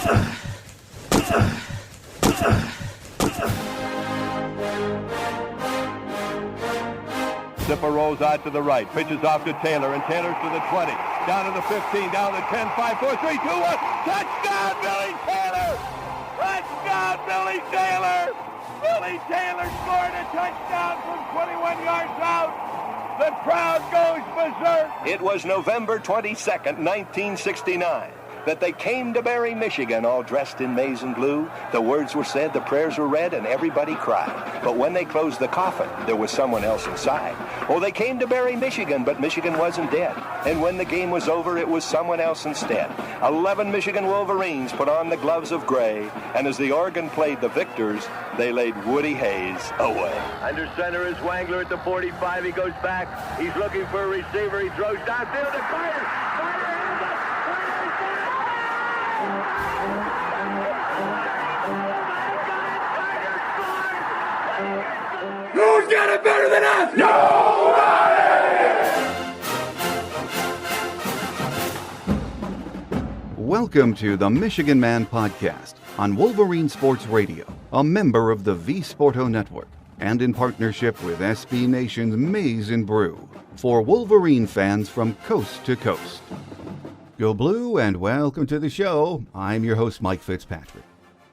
Zipper rolls out to the right, pitches off to Taylor, and Taylor's to the 20, down to the 15, down to the 10, 5, 4, 3, 2, 1. Touchdown, Billy Taylor! Touchdown, Billy Taylor! Billy Taylor scored a touchdown from 21 yards out. The crowd goes berserk. It was November 22nd, 1969. That they came to Barry, Michigan, all dressed in maize and blue. The words were said, the prayers were read, and everybody cried. But when they closed the coffin, there was someone else inside. Oh, they came to Barry, Michigan, but Michigan wasn't dead. And when the game was over, it was someone else instead. 11 Michigan Wolverines put on the gloves of gray, and as the organ played the victors, they laid Woody Hayes away. Under center is Wangler at the 45. He goes back. He's looking for a receiver. He throws downfield to Carter. Who's got it better than us? Nobody! Welcome to the Michigan Man Podcast on Wolverine Sports Radio, a member of the V Sporto Network, and in partnership with SB Nation's Maize and Brew, for Wolverine fans from coast to coast. Go Blue and welcome to the show. I'm your host, Mike Fitzpatrick.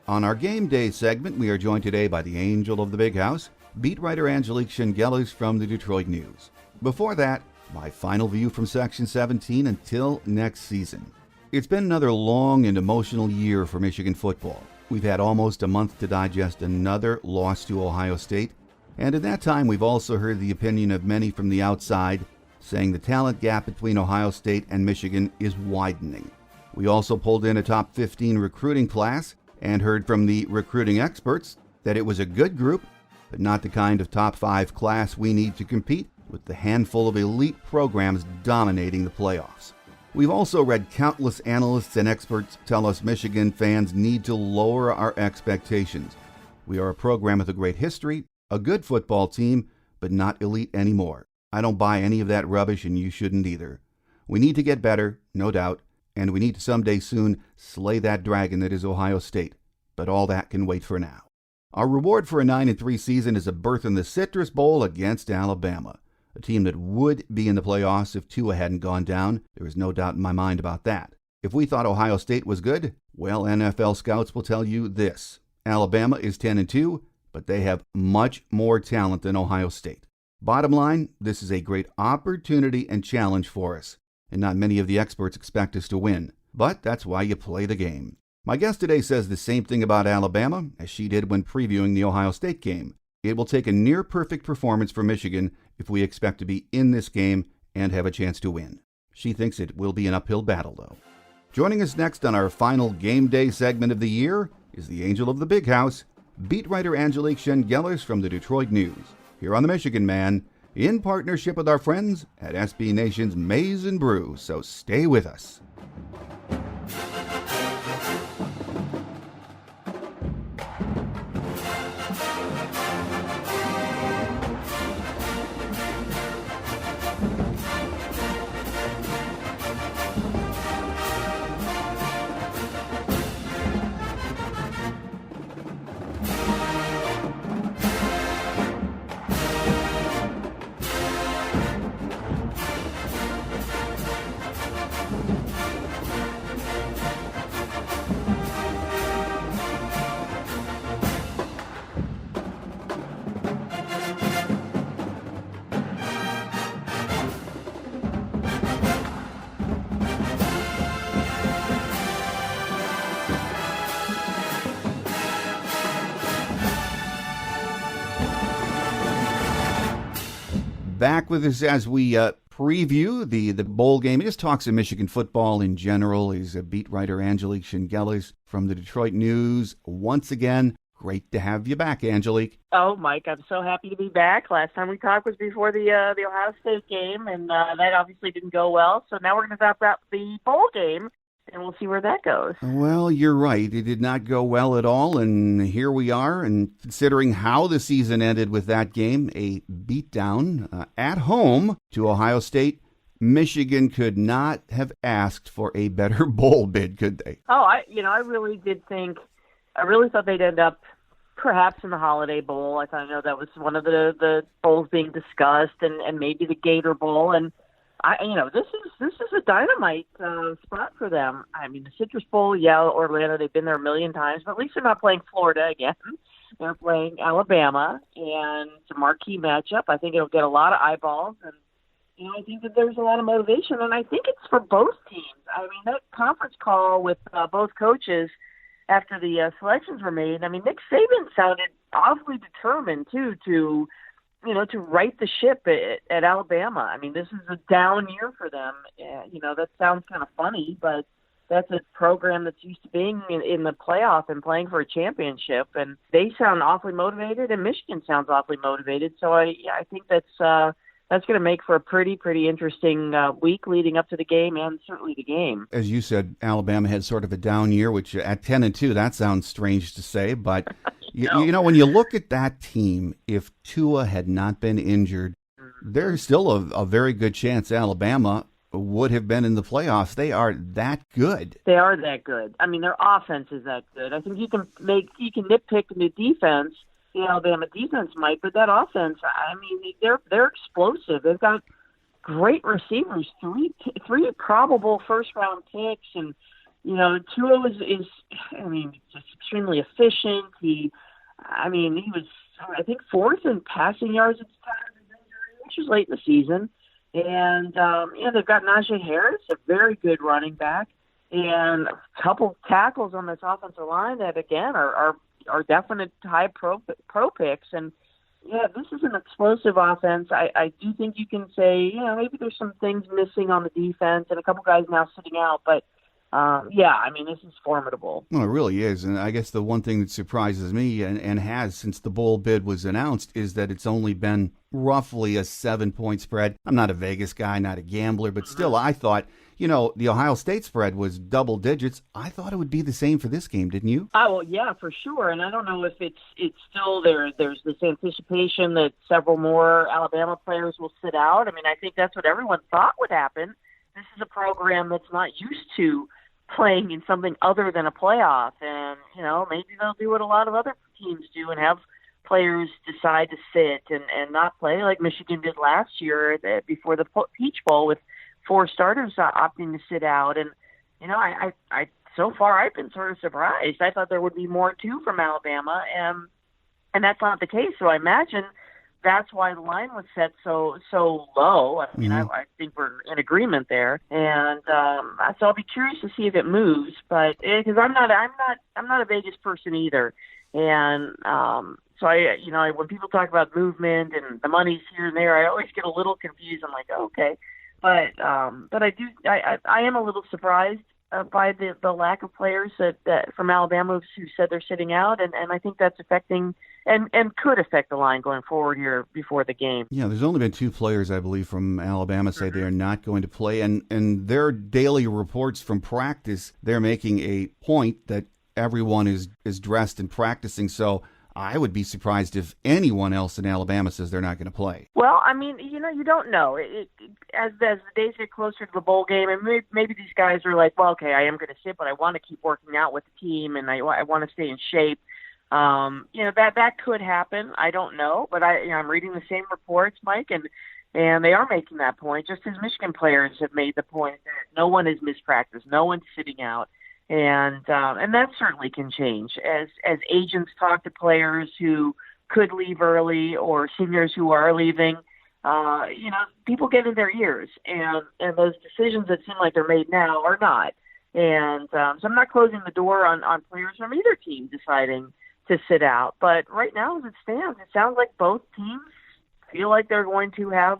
On our Game Day segment, we are joined today by the Angel of the Big House, beat writer Angelique Chengelis from the Detroit News. Before that, my final view from Section 17 until next season. It's been another long and emotional year for Michigan football. We've had almost a month to digest another loss to Ohio State, and in that time we've also heard the opinion of many from the outside saying the talent gap between Ohio State and Michigan is widening. We also pulled in a top 15 recruiting class and heard from the recruiting experts that it was a good group, but not the kind of top 5 class we need to compete with the handful of elite programs dominating the playoffs. We've also read countless analysts and experts tell us Michigan fans need to lower our expectations. We are a program with a great history, a good football team, but not elite anymore. I don't buy any of that rubbish, and you shouldn't either. We need to get better, no doubt, and we need to someday soon slay that dragon that is Ohio State. But all that can wait for now. Our reward for a 9-3 season is a berth in the Citrus Bowl against Alabama, a team that would be in the playoffs if Tua hadn't gone down. There is no doubt in my mind about that. If we thought Ohio State was good, well, NFL scouts will tell you this. Alabama is 10-2, but they have much more talent than Ohio State. Bottom line, this is a great opportunity and challenge for us, and not many of the experts expect us to win. But that's why you play the game. My guest today says the same thing about Alabama as she did when previewing the Ohio State game. It will take a near-perfect performance for Michigan if we expect to be in this game and have a chance to win. She thinks it will be an uphill battle, though. Joining us next on our final Game Day segment of the year is the Angel of the Big House, beat writer Angelique Chengelis from the Detroit News, here on the Michigan Man, in partnership with our friends at SB Nation's Maize and Brew, so stay with us. Back with us as we preview the bowl game. He just talks of Michigan football in general. He's a beat writer, Angelique Chengelis from the Detroit News. Once again, great to have you back, Angelique. Oh, Mike, I'm so happy to be back. Last time we talked was before the Ohio State game, and that obviously didn't go well. So now we're going to talk about the bowl game, and we'll see where that goes. Well, you're right. It did not go well at all, and here we are. And considering how the season ended with that game, a beatdown at home to Ohio State, Michigan could not have asked for a better bowl bid, could they? Oh, I really did think, I really thought they'd end up perhaps in the Holiday Bowl. I know that was one of the bowls being discussed, and maybe the Gator Bowl. And this is a dynamite spot for them. I mean, the Citrus Bowl, yeah, Orlando, they've been there a million times, but at least they're not playing Florida again. They're playing Alabama, and it's a marquee matchup. I think it'll get a lot of eyeballs, and I think that there's a lot of motivation, and I think it's for both teams. I mean, that conference call with both coaches after the selections were made, I mean, Nick Saban sounded awfully determined, too, to right the ship at Alabama. I mean, this is a down year for them. That sounds kind of funny, but that's a program that's used to being in the playoff and playing for a championship, and they sound awfully motivated, and Michigan sounds awfully motivated. So I think that's going to make for a pretty interesting week leading up to the game and certainly the game. As you said, Alabama had sort of a down year, which at 10-2, that sounds strange to say, but when you look at that team, if Tua had not been injured, there's still a very good chance Alabama would have been in the playoffs. They are that good. They are that good. I mean, their offense is that good. I think you can nitpick the defense. The Alabama defense might, but that offense, I mean, they're explosive. They've got great receivers, three probable first-round picks, and Tua is just extremely efficient. He was, I think, fourth in passing yards at the time of his injury, which was late in the season. And they've got Najee Harris, a very good running back, and a couple tackles on this offensive line that again are definite high pro picks. And this is an explosive offense. I do think you can say, maybe there's some things missing on the defense and a couple guys now sitting out, but this is formidable. Well, it really is. And I guess the one thing that surprises me and has since the bowl bid was announced is that it's only been roughly a 7-point spread. I'm not a Vegas guy, not a gambler, but still I thought, the Ohio State spread was double digits. I thought it would be the same for this game, didn't you? Oh, well, yeah, for sure. And I don't know if it's still there. There's this anticipation that several more Alabama players will sit out. I mean, I think that's what everyone thought would happen. This is a program that's not used to playing in something other than a playoff. And, maybe they'll do what a lot of other teams do and have players decide to sit and not play like Michigan did last year before the Peach Bowl with 4 starters opting to sit out. And, I so far I've been sort of surprised. I thought there would be more too from Alabama, and that's not the case. So I imagine that's why the line was set so low. I mean, I think we're in agreement there, and so I'll be curious to see if it moves. But because I'm not a Vegas person either, and so I when people talk about movement and the money's here and there, I always get a little confused. I'm like, oh, okay, but I am a little surprised by the lack of players that from Alabama who said they're sitting out, and I think that's affecting and could affect the line going forward here before the game. Yeah, there's only been 2 players, I believe, from Alabama say they are not going to play, and their daily reports from practice, they're making a point that everyone is dressed and practicing, so I would be surprised if anyone else in Alabama says they're not going to play. Well, I mean, you don't know. As the days get closer to the bowl game, and maybe these guys are like, well, okay, I am going to sit, but I want to keep working out with the team, and I want to stay in shape. That could happen. I don't know, but I'm reading the same reports, Mike, and they are making that point, just as Michigan players have made the point that no one is mispracticed, no one's sitting out. And that certainly can change as agents talk to players who could leave early or seniors who are leaving. People get in their ears, and those decisions that seem like they're made now are not. And so I'm not closing the door on players from either team deciding to sit out. But right now, as it stands, it sounds like both teams feel like they're going to have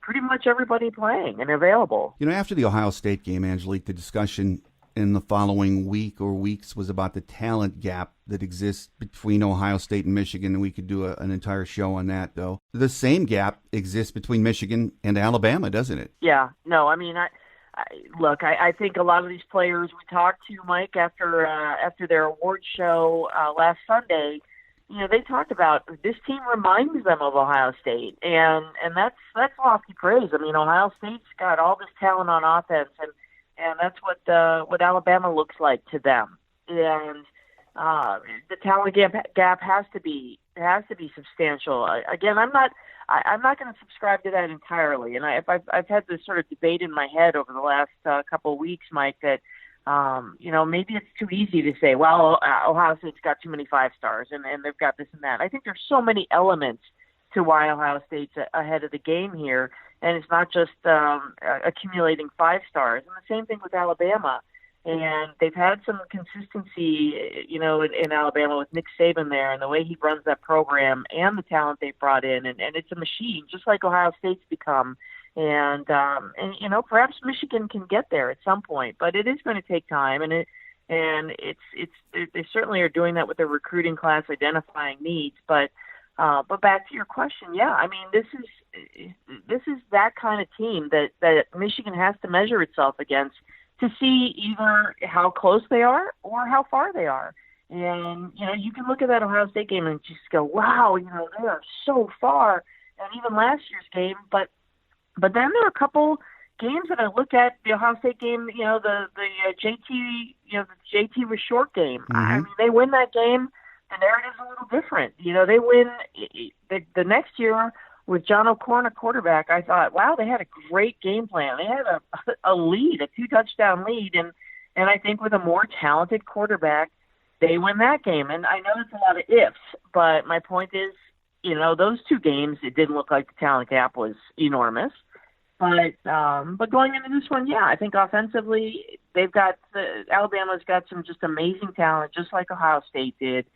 pretty much everybody playing and available. After the Ohio State game, Angelique, the discussion in the following week or weeks was about the talent gap that exists between Ohio State and Michigan, and we could do an entire show on that, though. The same gap exists between Michigan and Alabama, doesn't it? Yeah. No, I mean, I think a lot of these players we talked to, Mike, after their award show last Sunday, they talked about this team reminds them of Ohio State, and that's lofty praise. I mean, Ohio State's got all this talent on offense, and that's what Alabama looks like to them. And the talent gap has to be substantial. Again, I'm not going to subscribe to that entirely. And I've had this sort of debate in my head over the last couple of weeks, Mike, that maybe it's too easy to say, well, Ohio State's got too many 5-stars and they've got this and that. I think there's so many elements to why Ohio State's ahead of the game here, and it's not just accumulating 5-stars. And the same thing with Alabama. And they've had some consistency, in Alabama with Nick Saban there and the way he runs that program and the talent they've brought in. And it's a machine, just like Ohio State's become. And perhaps Michigan can get there at some point, but it is going to take time. And they certainly are doing that with their recruiting class, identifying needs. But back to your question, yeah, I mean, this is that kind of team that Michigan has to measure itself against to see either how close they are or how far they are. And, you can look at that Ohio State game and just go, wow, they are so far. And even last year's game, but then there are a couple games that I look at, the Ohio State game, the JT was short game. Mm-hmm. I mean, they win that game, the narrative's a little different. They win the next year with John O'Korn, a quarterback. I thought, wow, they had a great game plan. They had a lead, a 2-touchdown lead, and I think with a more talented quarterback, they win that game. And I know it's a lot of ifs, but my point is, those two games, it didn't look like the talent gap was enormous. But going into this one, yeah, I think offensively, Alabama's got some just amazing talent, just like Ohio State did.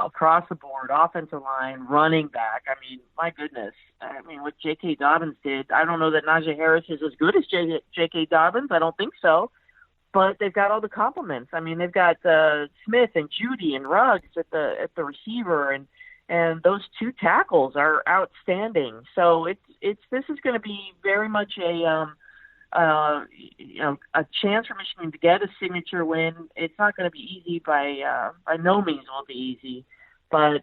Across the board, offensive line, running back. I mean, my goodness. I mean, what J.K. Dobbins did, I don't know that Najee Harris is as good as J.K. Dobbins. I don't think so. But they've got all the compliments. I mean, they've got Smith and Judy and Ruggs at the receiver, and those two tackles are outstanding. So this is going to be very much a chance for Michigan to get a signature win. It's not going to be easy by no means will it be easy, but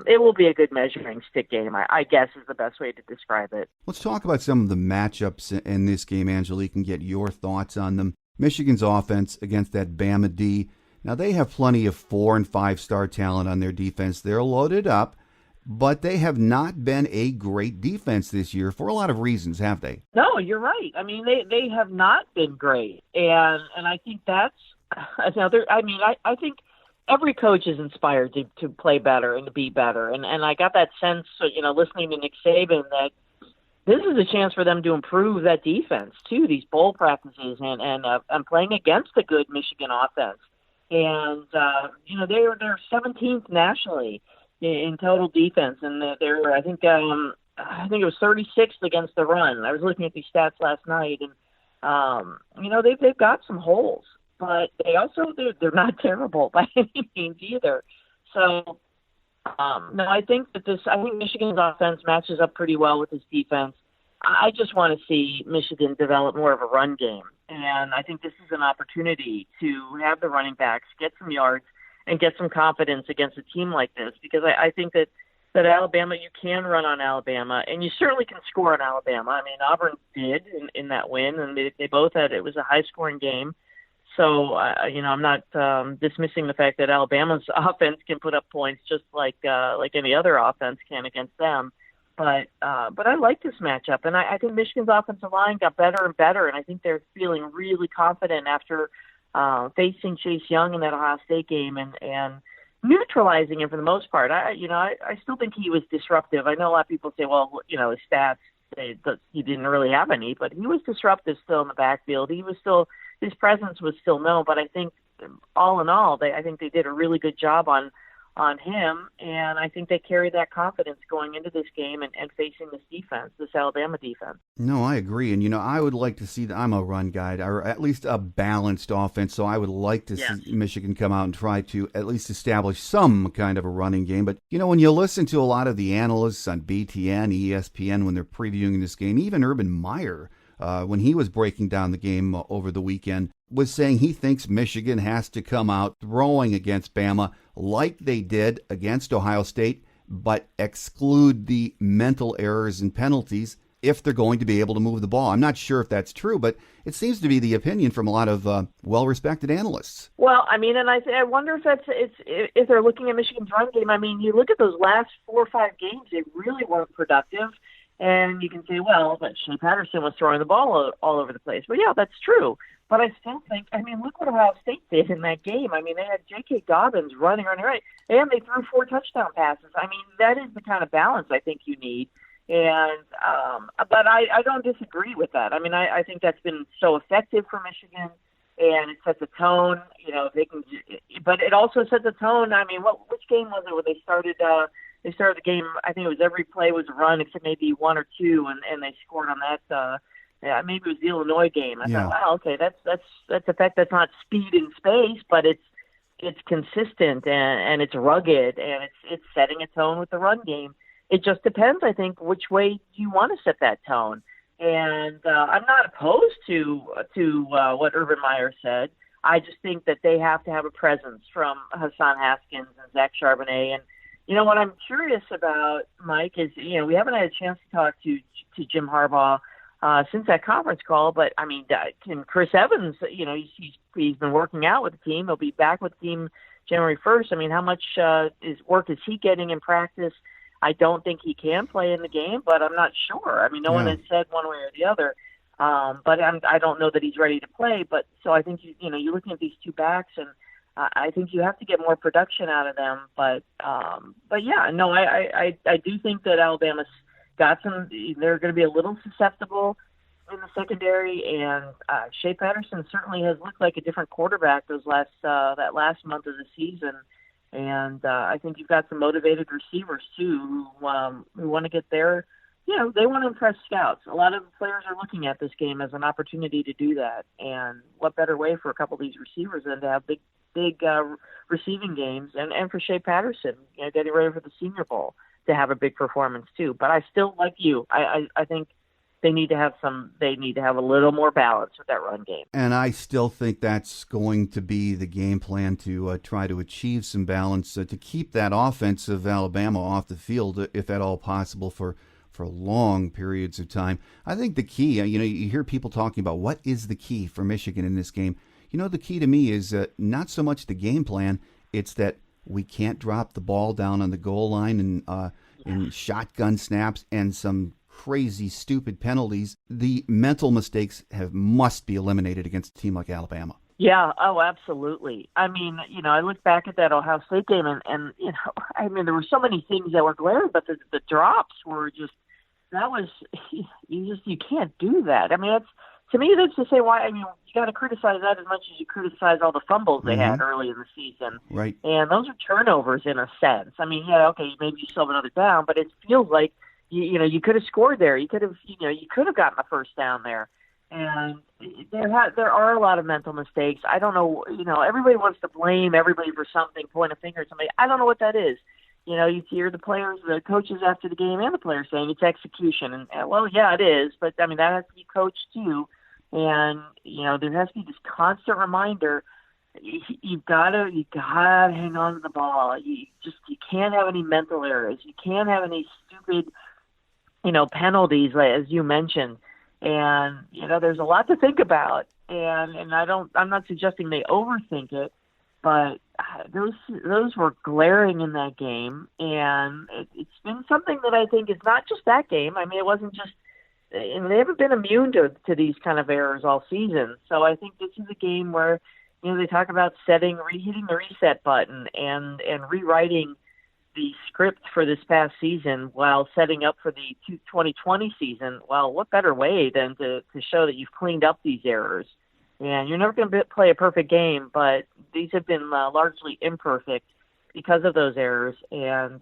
it will be a good measuring stick game, I guess is the best way to describe it. Let's talk about some of the matchups in this game, Angelique, and get your thoughts on them. Michigan's offense against that Bama D. Now, they have plenty of 4- and 5-star talent on their defense. They're loaded up, but they have not been a great defense this year for a lot of reasons, have they? No, you're right. I mean, they have not been great. And I think that's another – I mean, I think every coach is inspired to play better and to be better. And I got that sense, listening to Nick Saban, that this is a chance for them to improve that defense, too, these bowl practices and playing against a good Michigan offense. And, they're 17th nationally in total defense, and they're I think it was 36th against the run. I was looking at these stats last night, and they've got some holes, but they're not terrible by any means either. So no, I think Michigan's offense matches up pretty well with his defense. I just want to see Michigan develop more of a run game, and I think this is an opportunity to have the running backs get some yards and get some confidence against a team like this, because I think that Alabama, you can run on Alabama, and you certainly can score on Alabama. I mean, Auburn did in that win, and they both had, it was a high-scoring game. So, I'm not dismissing the fact that Alabama's offense can put up points just like any other offense can against them. But I like this matchup, and I think Michigan's offensive line got better and better, and I think they're feeling really confident after facing Chase Young in that Ohio State game and neutralizing him for the most part. I still think he was disruptive. I know a lot of people say, well, his stats, he didn't really have any, but he was disruptive still in the backfield. His presence was still known, but I think all in all, I think they did a really good job on him, and I think they carry that confidence going into this game and facing this Alabama defense. No, I agree. And, I would like to see I'm a run guy, or at least a balanced offense, so I would like to see Michigan come out and try to at least establish some kind of a running game. But, when you listen to a lot of the analysts on BTN, ESPN, when they're previewing this game, even Urban Meyer when he was breaking down the game over the weekend, was saying he thinks Michigan has to come out throwing against Bama like they did against Ohio State, but exclude the mental errors and penalties if they're going to be able to move the ball. I'm not sure if that's true, but it seems to be the opinion from a lot of well-respected analysts. Well, I mean, and I wonder if they're looking at Michigan's run game. I mean, you look at those last 4 or 5 games; they really weren't productive. And you can say, well, but Shea Patterson was throwing the ball all over the place. Well, yeah, that's true. But I still think, I mean, look what Ohio State did in that game. I mean, they had J.K. Dobbins running, and they threw 4 touchdown passes. I mean, that is the kind of balance I think you need. And but I don't disagree with that. I mean, I think that's been so effective for Michigan, and it sets a tone. You know, they can, but it also sets a tone. I mean, which game was it where they started? They started the game. I think it was every play was a run except maybe 1 or 2, and they scored on that. Maybe it was the Illinois game. I thought, wow, okay, that's effect. That's not speed in space, but it's consistent and it's rugged and it's setting a tone with the run game. It just depends, I think, which way you want to set that tone. And I'm not opposed to what Urban Meyer said. I just think that they have to have a presence from Hassan Haskins and Zach Charbonnet. And you know what I'm curious about, Mike, is we haven't had a chance to talk to Jim Harbaugh since that conference call. But I mean, can Chris Evans? He's been working out with the team. He'll be back with the team January 1st. I mean, how much work is he getting in practice? I don't think he can play in the game, but I'm not sure. I mean, no one has said one way or the other. But I don't know that he's ready to play. But so I think you're looking at these 2 backs, and I think you have to get more production out of them. But yeah, no, I do think that Alabama's got some. They're going to be a little susceptible in the secondary, and Shea Patterson certainly has looked like a different quarterback that last month of the season. And I think you've got some motivated receivers, too, who want to get there. They want to impress scouts. A lot of players are looking at this game as an opportunity to do that. And what better way for a couple of these receivers than to have big receiving games, and for Shea Patterson, getting ready for the Senior Bowl, to have a big performance, too. But I still, like you, I think they need to have a little more balance with that run game. And I still think that's going to be the game plan to try to achieve some balance, to keep that offense of Alabama off the field, if at all possible, for long periods of time. I think the key, you hear people talking about what is the key for Michigan in this game. The key to me is not so much the game plan, it's that we can't drop the ball down on the goal line and in shotgun snaps and some crazy, stupid penalties. The mental mistakes must be eliminated against a team like Alabama. Yeah, oh, absolutely. I mean, I look back at that Ohio State game, and I mean, there were so many things that were glaring, but the drops were just, you can't do that. I mean, to me, that's to say why, I mean, you got to criticize that as much as you criticize all the fumbles they had early in the season. Right. And those are turnovers in a sense. I mean, yeah, okay, maybe you still have another down, but it feels like, you could have scored there. You could have gotten a first down there. And there are a lot of mental mistakes. I don't know, everybody wants to blame everybody for something, point a finger at somebody. I don't know what that is. You hear the players, the coaches after the game, and the players saying it's execution. And well, yeah, it is. But, I mean, that has to be coached too. And, there has to be this constant reminder, you've got to hang on to the ball. You can't have any mental errors. You can't have any stupid penalties, as you mentioned. And, there's a lot to think about. And I'm not suggesting they overthink it, but those were glaring in that game. And it's been something that I think is not just that game. I mean, it wasn't just, and they haven't been immune to these kind of errors all season. So I think this is a game where, they talk about hitting the reset button and rewriting the script for this past season while setting up for the 2020 season. Well, what better way than to show that you've cleaned up these errors? And you're never going to play a perfect game, but these have been largely imperfect because of those errors. And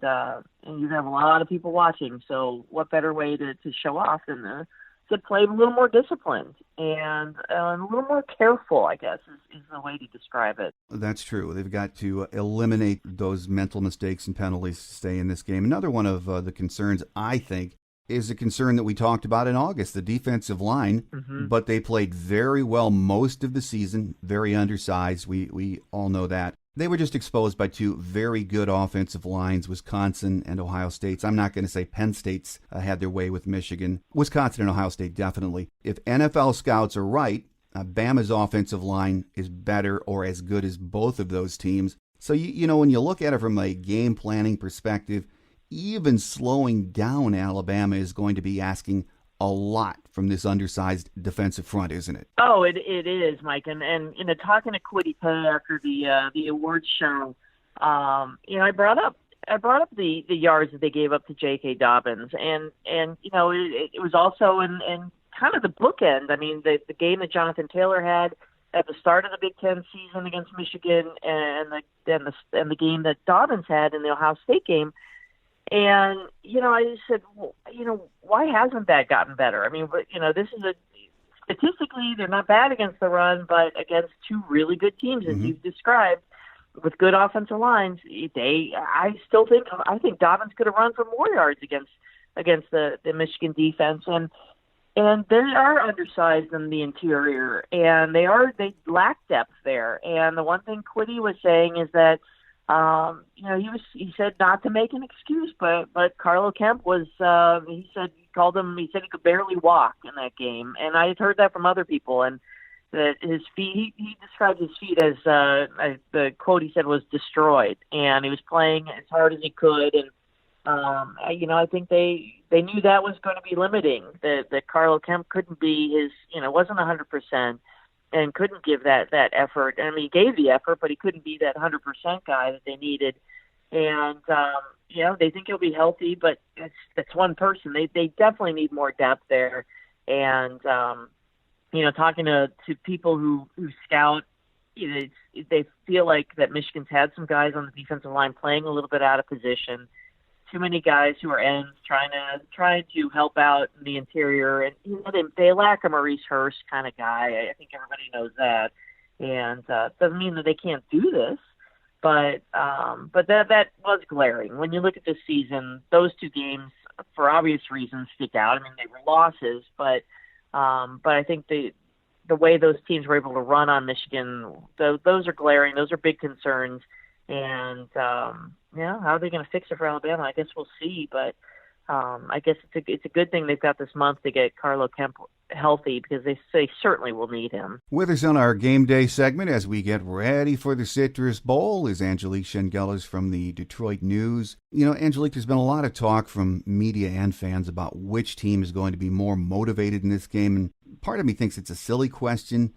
you have a lot of people watching. So what better way to show off than to play a little more disciplined and a little more careful, I guess, is the way to describe it. That's true. They've got to eliminate those mental mistakes and penalties to stay in this game. Another one of the concerns, I think, is a concern that we talked about in August, the defensive line, but they played very well most of the season, very undersized. We all know that. They were just exposed by two very good offensive lines, Wisconsin and Ohio State's. I'm not going to say Penn State's had their way with Michigan. Wisconsin and Ohio State, definitely. If NFL scouts are right, Bama's offensive line is better or as good as both of those teams. So, when you look at it from a game planning perspective, even slowing down Alabama is going to be asking a lot from this undersized defensive front, isn't it? Oh, it is, Mike. And talking to Kwity Paye after the awards show, I brought up the yards that they gave up to J.K. Dobbins, and it was also in kind of the bookend. I mean, the game that Jonathan Taylor had at the start of the Big Ten season against Michigan, and the game that Dobbins had in the Ohio State game. And, I just said, well, why hasn't that gotten better? I mean, this is statistically, they're not bad against the run, but against two really good teams, as you've described, with good offensive lines, I think Dobbins could have run for more yards against the Michigan defense. And they are undersized in the interior, and they lack depth there. And the one thing Kwity was saying is that, he said not to make an excuse, but Carlo Kemp was, he said he could barely walk in that game. And I had heard that from other people, and that his feet, he described his feet as, the quote he said was destroyed, and he was playing as hard as he could. And, I think they knew that was going to be limiting, that Carlo Kemp couldn't be wasn't 100%. And couldn't give that effort. I mean, he gave the effort, but he couldn't be that 100% guy that they needed. And, they think he'll be healthy, but that's one person. They definitely need more depth there. And, talking to people who scout, they feel like that Michigan's had some guys on the defensive line playing a little bit out of position. Too many guys who are ends trying to help out in the interior, and they lack a Maurice Hurst kind of guy. I think everybody knows that, and doesn't mean that they can't do this, but that was glaring when you look at this season. Those two games, for obvious reasons, stick out. I mean, they were losses, but I think the way those teams were able to run on Michigan, those are glaring. Those are big concerns. And, how are they going to fix it for Alabama? I guess we'll see. But I guess it's a good thing they've got this month to get Carlo Kemp healthy, because they certainly will need him. With us on our game day segment as we get ready for the Citrus Bowl is Angelique Chengelis from the Detroit News. Angelique, there's been a lot of talk from media and fans about which team is going to be more motivated in this game. And part of me thinks it's a silly question.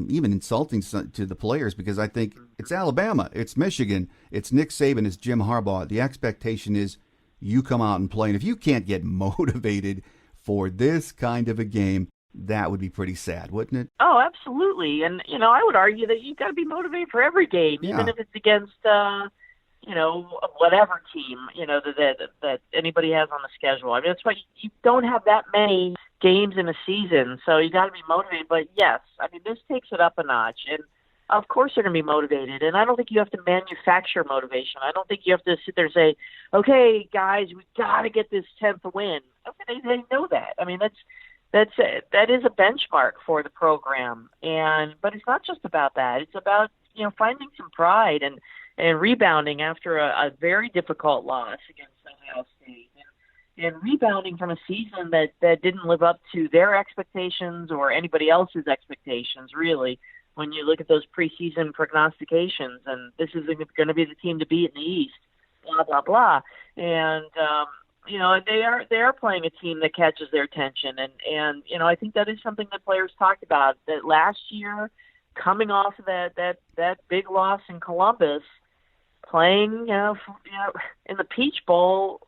Even insulting to the players, because I think it's Alabama, it's Michigan, it's Nick Saban, it's Jim Harbaugh. The expectation is you come out and play. And if you can't get motivated for this kind of a game, that would be pretty sad, wouldn't it? Oh, absolutely. And, I would argue that you've got to be motivated for every game, even if it's against, whatever team, that anybody has on the schedule. I mean, that's why you don't have that many games in a season, so you got to be motivated. But yes, I mean, this takes it up a notch, and of course they're going to be motivated. And I don't think you have to manufacture motivation. I don't think you have to sit there and say, "Okay, guys, we got to get this 10th win." Okay, they know that. I mean, that is a benchmark for the program, but it's not just about that. It's about finding some pride and rebounding after a very difficult loss against Ohio State. And rebounding from a season that didn't live up to their expectations or anybody else's expectations, really, when you look at those preseason prognostications. And this is going to be the team to beat in the East, blah, blah, blah. And, they are playing a team that catches their attention. And I think that is something that players talked about, that last year, coming off of that big loss in Columbus, playing, in the Peach Bowl,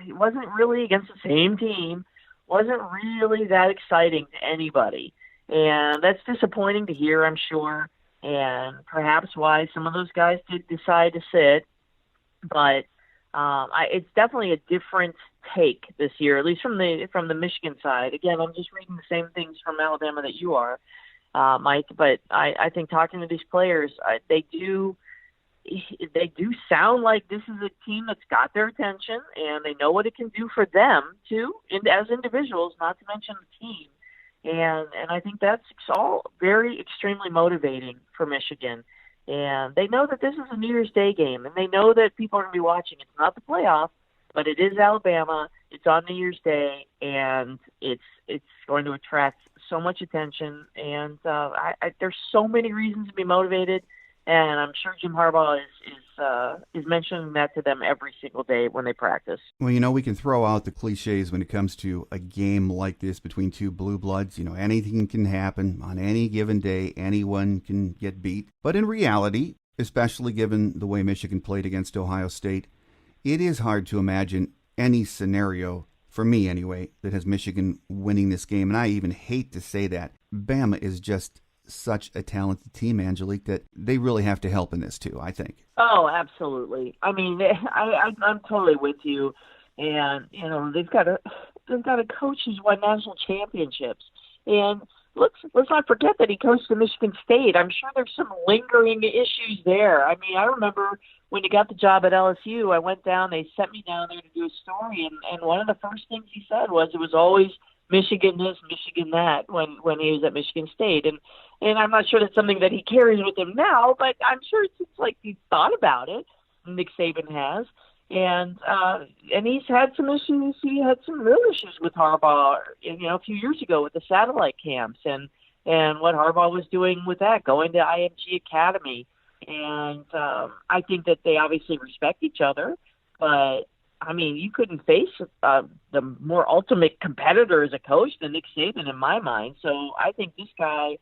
it wasn't really against the same team, wasn't really that exciting to anybody. And that's disappointing to hear, I'm sure, and perhaps why some of those guys did decide to sit. But it's definitely a different take this year, at least from the Michigan side. Again, I'm just reading the same things from Alabama that you are, Mike, but I think talking to these players, they do – they do sound like this is a team that's got their attention, and they know what it can do for them too, as individuals, not to mention the team. And I think that's all very extremely motivating for Michigan. And they know that this is a New Year's Day game, and they know that people are going to be watching. It's not the playoff, but it is Alabama. It's on New Year's Day, and it's going to attract so much attention. And there's so many reasons to be motivated, and I'm sure Jim Harbaugh is mentioning that to them every single day when they practice. Well, we can throw out the cliches when it comes to a game like this between two blue bloods. Anything can happen on any given day. Anyone can get beat. But in reality, especially given the way Michigan played against Ohio State, it is hard to imagine any scenario, for me anyway, that has Michigan winning this game. And I even hate to say that. Bama is just such a talented team, Angelique, that they really have to help in this too, I think. Oh, absolutely. I mean, I'm totally with you. And, they've got a coach who's won national championships. And let's not forget that he coached at Michigan State. I'm sure there's some lingering issues there. I mean, I remember when he got the job at LSU, I went down, they sent me down there to do a story, and one of the first things he said was it was always Michigan this, Michigan that when he was at Michigan State. And I'm not sure that's something that he carries with him now, but I'm sure it's like he's thought about it. Nick Saban has. And he's had some issues. He had some real issues with Harbaugh, a few years ago with the satellite camps and what Harbaugh was doing with that, going to IMG Academy. And I think that they obviously respect each other, but I mean, you couldn't face the more ultimate competitor as a coach than Nick Saban in my mind. So I think this guy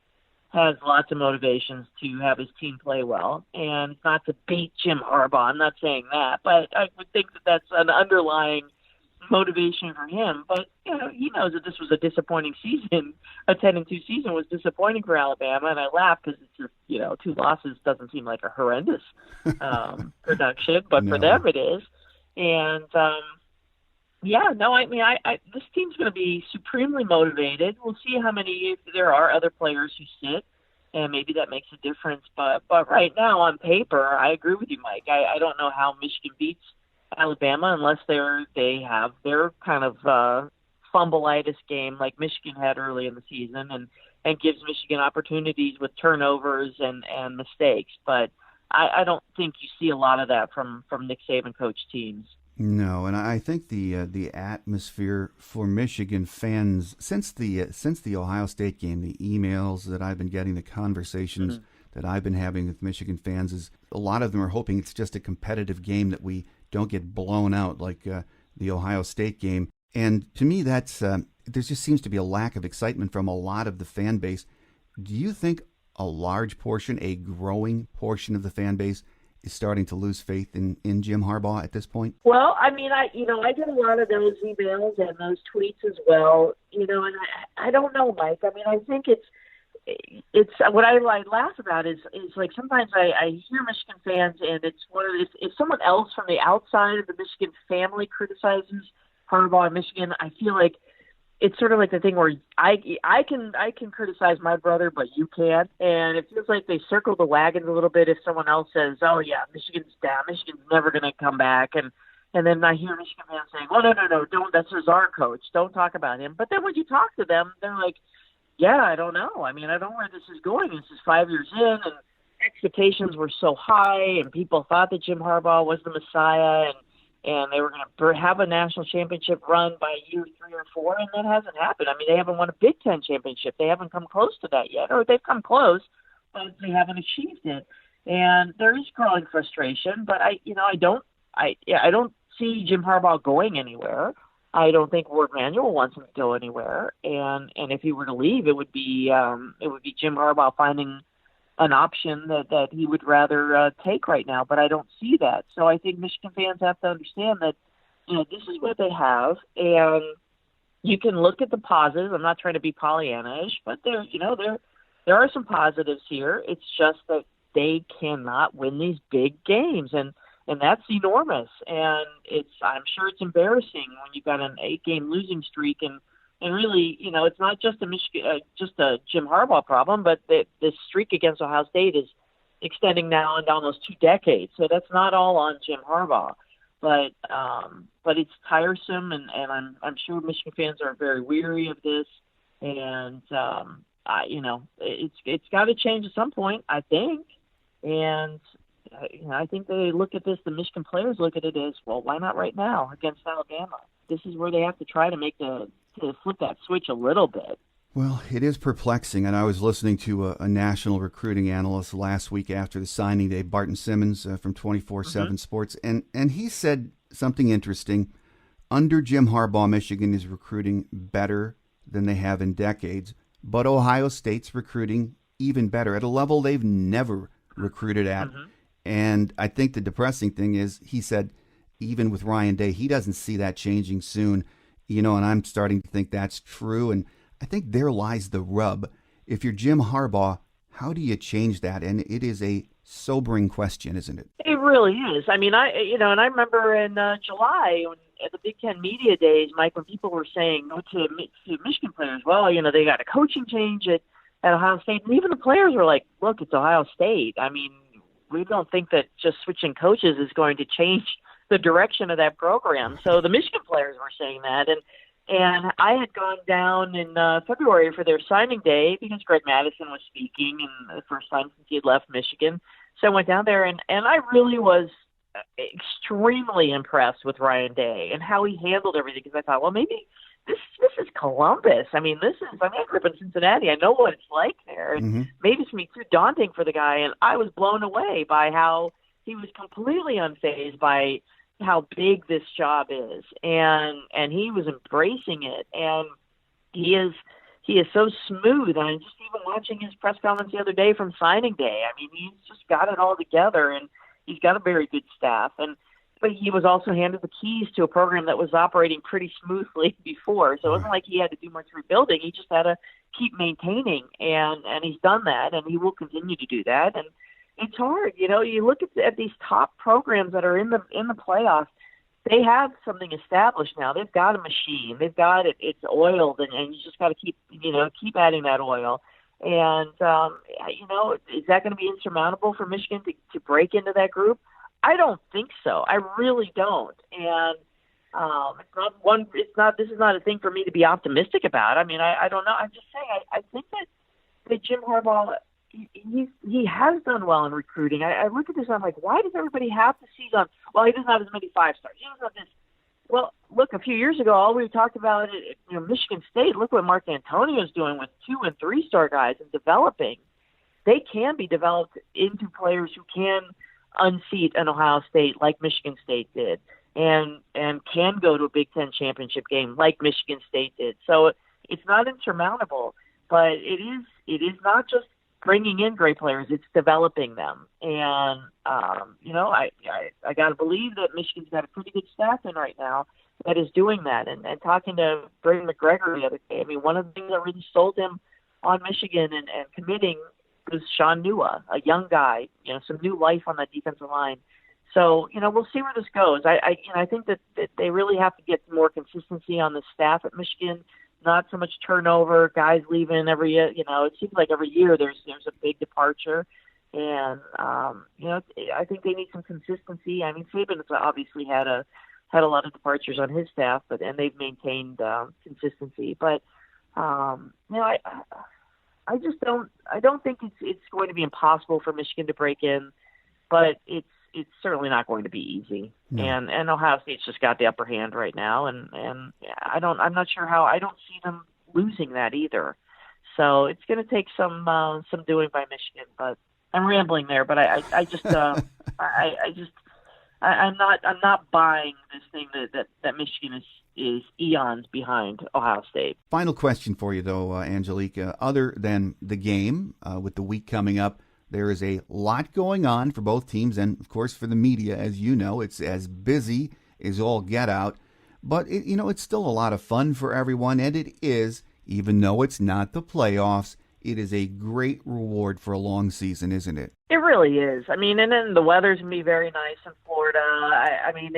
has lots of motivations to have his team play well, and not to beat Jim Harbaugh. I'm not saying that, but I would think that that's an underlying motivation for him. But he knows that this was a disappointing season. A 10-2 season was disappointing for Alabama, and I laugh because it's just 2 losses doesn't seem like a horrendous production, but No. for them it is. And this team's going to be supremely motivated. We'll see how many, if there are other players who sit, and maybe that makes a difference. But right now, on paper, I agree with you, Mike. I don't know how Michigan beats Alabama unless they have their kind of fumbleitis game like Michigan had early in the season, and gives Michigan opportunities with turnovers and mistakes. But I don't think you see a lot of that from Nick Saban coach teams. No, and I think the atmosphere for Michigan fans since the Ohio State game, the emails that I've been getting, the conversations that I've been having with Michigan fans, is a lot of them are hoping it's just a competitive game, that we don't get blown out like the Ohio State game. And to me, that's there just seems to be a lack of excitement from a lot of the fan base. Do you think a large portion, a growing portion of the fan base, is starting to lose faith in Jim Harbaugh at this point? Well, I mean, I get a lot of those emails and those tweets as well, and I don't know, Mike. I mean, I think it's what I laugh about is like sometimes I hear Michigan fans, and it's if someone else from the outside of the Michigan family criticizes Harbaugh in Michigan, I feel like it's sort of like the thing where I can criticize my brother, but you can't. And it feels like they circle the wagons a little bit if someone else says, oh, yeah, Michigan's down. Michigan's never going to come back. And then I hear Michigan fans saying, well, no, don't. That's our coach. Don't talk about him. But then when you talk to them, they're like, yeah, I don't know. I mean, I don't know where this is going. This is 5 years in, and expectations were so high, and people thought that Jim Harbaugh was the Messiah, and they were going to have a national championship run by year 3 or 4, and that hasn't happened. I mean, they haven't won a Big Ten championship. They haven't come close to that yet, or they've come close, but they haven't achieved it. And there is growing frustration, but I don't see Jim Harbaugh going anywhere. I don't think Ward Manuel wants him to go anywhere, and if he were to leave, it would be Jim Harbaugh finding an option that he would rather take right now, but I don't see that. So I think Michigan fans have to understand that this is what they have, and you can look at the positives. I'm not trying to be Pollyanna-ish, but there are some positives here. It's just that they cannot win these big games, and that's enormous. And I'm sure it's embarrassing when you've got an 8-game losing streak, and really, it's not just a Jim Harbaugh problem, but this streak against Ohio State is extending now into almost 2 decades. So that's not all on Jim Harbaugh. But it's tiresome, and I'm sure Michigan fans are very weary of this. And it's got to change at some point, I think. And I think they look at this. The Michigan players look at it as, well, why not right now against Alabama? This is where they have to try to to flip that switch a little bit. Well, it is perplexing, and I was listening to a national recruiting analyst last week after the signing day, Barton Simmons from 24/7 Sports, and he said something interesting. Under Jim Harbaugh, Michigan is recruiting better than they have in decades, but Ohio State's recruiting even better at a level they've never recruited at. And I think the depressing thing is, he said, even with Ryan Day, he doesn't see that changing soon, and I'm starting to think that's true. And I think there lies the rub. If you're Jim Harbaugh, how do you change that? And it is a sobering question, isn't it? It really is. I mean, I remember in July at the Big Ten media days, Mike, when people were saying to Michigan players, well, they got a coaching change at Ohio State, and even the players were like, look, it's Ohio State. I mean, we don't think that just switching coaches is going to change the direction of that program. So the Michigan players were saying that, and I had gone down in February for their signing day because Greg Madison was speaking, and the first time since he had left Michigan. So I went down there, and I really was extremely impressed with Ryan Day and how he handled everything, because I thought, well, maybe this is Columbus. I mean, I grew up in Cincinnati. I know what it's like there. And maybe it's me too daunting for the guy, and I was blown away by how he was completely unfazed by how big this job is, and he was embracing it, and he is so smooth. And just even watching his press conference the other day from signing day, I mean, he's just got it all together, and he's got a very good staff. But he was also handed the keys to a program that was operating pretty smoothly before, so it wasn't like he had to do much rebuilding. He just had to keep maintaining, and he's done that, and he will continue to do that. And it's hard, you look at these top programs that are in the playoffs. They have something established now. They've got a machine. They've got it. It's oiled, and you just got to keep adding that oil. And is that going to be insurmountable for Michigan to break into that group? I don't think so. I really don't. And this is not a thing for me to be optimistic about. I mean, I don't know. I'm just saying. I think that Jim Harbaugh, he has done well in recruiting. I look at this and I'm like, why does everybody have to seize on? Well, he doesn't have as many 5-stars. He doesn't have this. Well, look, a few years ago, all we talked about, Michigan State. Look what Mark Antonio's doing with 2- and 3-star guys and developing. They can be developed into players who can unseat an Ohio State like Michigan State did, and can go to a Big Ten championship game like Michigan State did. So it's not insurmountable, but it is not just bringing in great players, it's developing them. And, I got to believe that Michigan's got a pretty good staff in right now that is doing that. And talking to Brady McGregor the other day, I mean, one of the things that really sold him on Michigan and committing was Sean Nua, a young guy, some new life on that defensive line. So, we'll see where this goes. I think that they really have to get more consistency on the staff at Michigan. Not so much turnover, guys leaving every year. It seems like every year there's a big departure, and I think they need some consistency. I mean, Saban's obviously had a lot of departures on his staff, and they've maintained consistency. But I just don't think it's going to be impossible for Michigan to break in, but it's certainly not going to be easy. No. And Ohio State's just got the upper hand right now, and I'm not sure how. I don't see them losing that either. So it's going to take some doing by Michigan. But I'm rambling there. But I'm not buying this thing that Michigan is eons behind Ohio State. Final question for you, though, Angelique. Other than the game, with the week coming up, there is a lot going on for both teams, and of course for the media. As you know, it's as busy as all get out. But it's still a lot of fun for everyone, and it is, even though it's not the playoffs, it is a great reward for a long season, isn't it? It really is. I mean, and then the weather's gonna be very nice in Florida. I mean,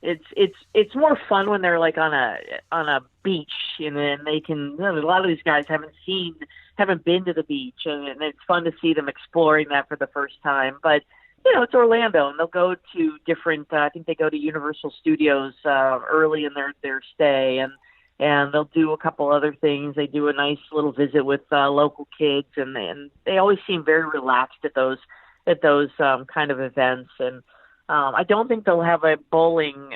it's more fun when they're like on a beach, and then they can. A lot of these guys haven't seen haven't been to the beach, and it's fun to see them exploring that for the first time. But it's Orlando, and they'll go to different. I think they go to Universal Studios early in their stay, and they'll do a couple other things. They do a nice little visit with local kids, and they always seem very relaxed at those kind of events. And I don't think they'll have a bowling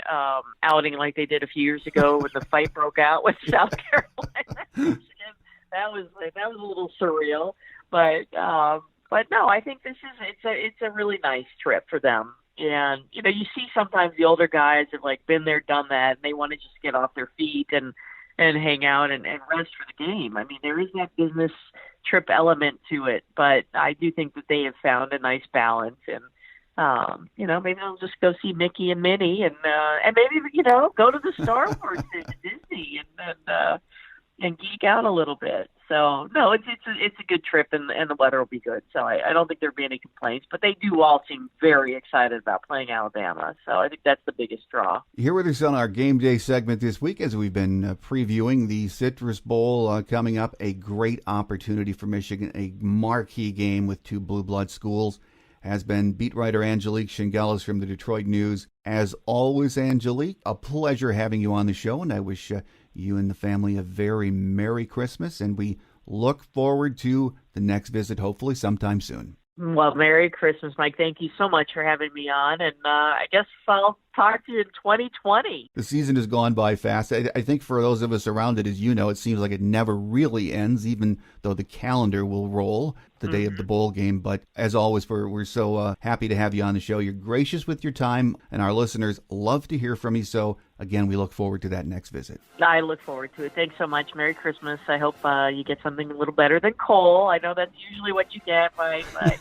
outing like they did a few years ago when the fight broke out with South Carolina. That was a little surreal, but no, I think it's a really nice trip for them. And you see sometimes the older guys have been there, done that, and they want to just get off their feet and hang out and rest for the game. I mean, there is that business trip element to it, but I do think that they have found a nice balance. And maybe they'll just go see Mickey and Minnie, and maybe go to the Star Wars and Disney and geek out a little bit. So no, it's a good trip, and the weather will be good. So I don't think there'll be any complaints. But they do all seem very excited about playing Alabama. So I think that's the biggest draw. Here with us on our game day segment this week, as we've been previewing the Citrus Bowl coming up, a great opportunity for Michigan, a marquee game with two blue blood schools, has been beat writer Angelique Chengelis from the Detroit News. As always, Angelique, a pleasure having you on the show, and I wish you and the family a very Merry Christmas, and we look forward to the next visit, hopefully sometime soon. Well, Merry Christmas, Mike. Thank you so much for having me on, and I guess I'll talk to you in 2020. The season has gone by fast. I think for those of us around it, as you know, it seems like it never really ends, even though the calendar will roll the day of the bowl game. But as always, we're so happy to have you on the show. You're gracious with your time, and our listeners love to hear from you. So, again, we look forward to that next visit. I look forward to it. Thanks so much. Merry Christmas. I hope you get something a little better than coal. I know that's usually what you get, Mike, but,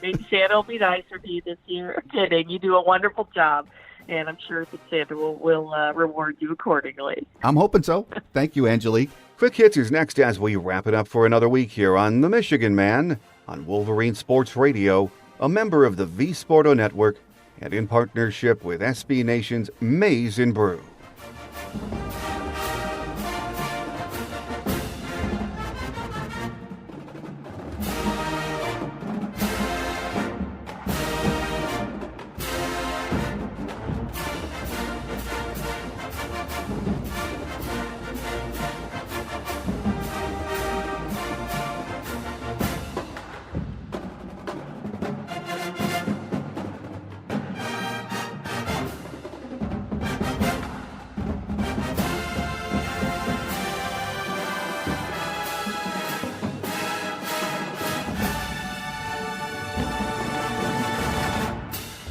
maybe Santa will be nicer to you this year. Kidding. You do a wonderful job, and I'm sure that Santa will reward you accordingly. I'm hoping so. Thank you, Angelique. Quick Hits is next as we wrap it up for another week here on The Michigan Man on Wolverine Sports Radio, a member of the V Sporto Network, and in partnership with SB Nation's Maize and Brew.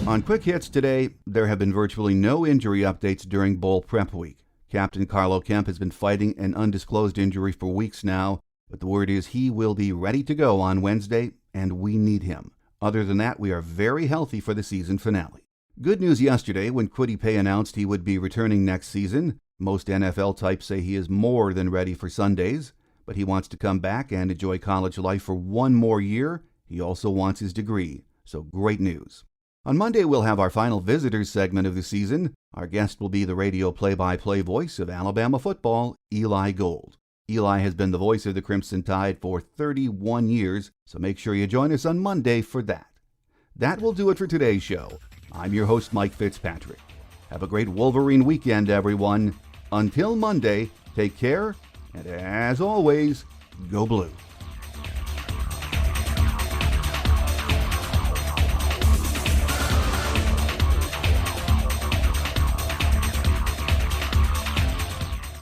On Quick Hits today, there have been virtually no injury updates during Bowl Prep Week. Captain Carlo Kemp has been fighting an undisclosed injury for weeks now, but the word is he will be ready to go on Wednesday, and we need him. Other than that, we are very healthy for the season finale. Good news yesterday when Kwity Paye announced he would be returning next season. Most NFL types say he is more than ready for Sundays, but he wants to come back and enjoy college life for one more year. He also wants his degree, so great news. On Monday, we'll have our final visitors segment of the season. Our guest will be the radio play-by-play voice of Alabama football, Eli Gold. Eli has been the voice of the Crimson Tide for 31 years, so make sure you join us on Monday for that. That will do it for today's show. I'm your host, Mike Fitzpatrick. Have a great Wolverine weekend, everyone. Until Monday, take care, and as always, go Blue.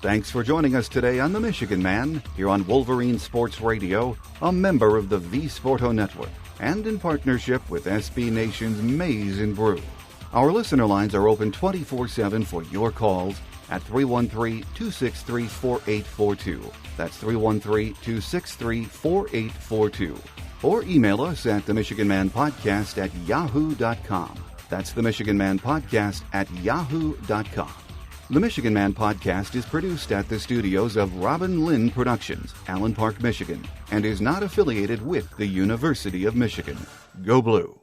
Thanks for joining us today on The Michigan Man, here on Wolverine Sports Radio, a member of the V Sporto Network, and in partnership with SB Nation's Maize and Brew. Our listener lines are open 24/7 for your calls at 313-263-4842. That's 313-263-4842. Or email us at themichiganmanpodcast@yahoo.com. That's themichiganmanpodcast@yahoo.com. The Michigan Man Podcast is produced at the studios of Robin Lynn Productions, Allen Park, Michigan, and is not affiliated with the University of Michigan. Go Blue!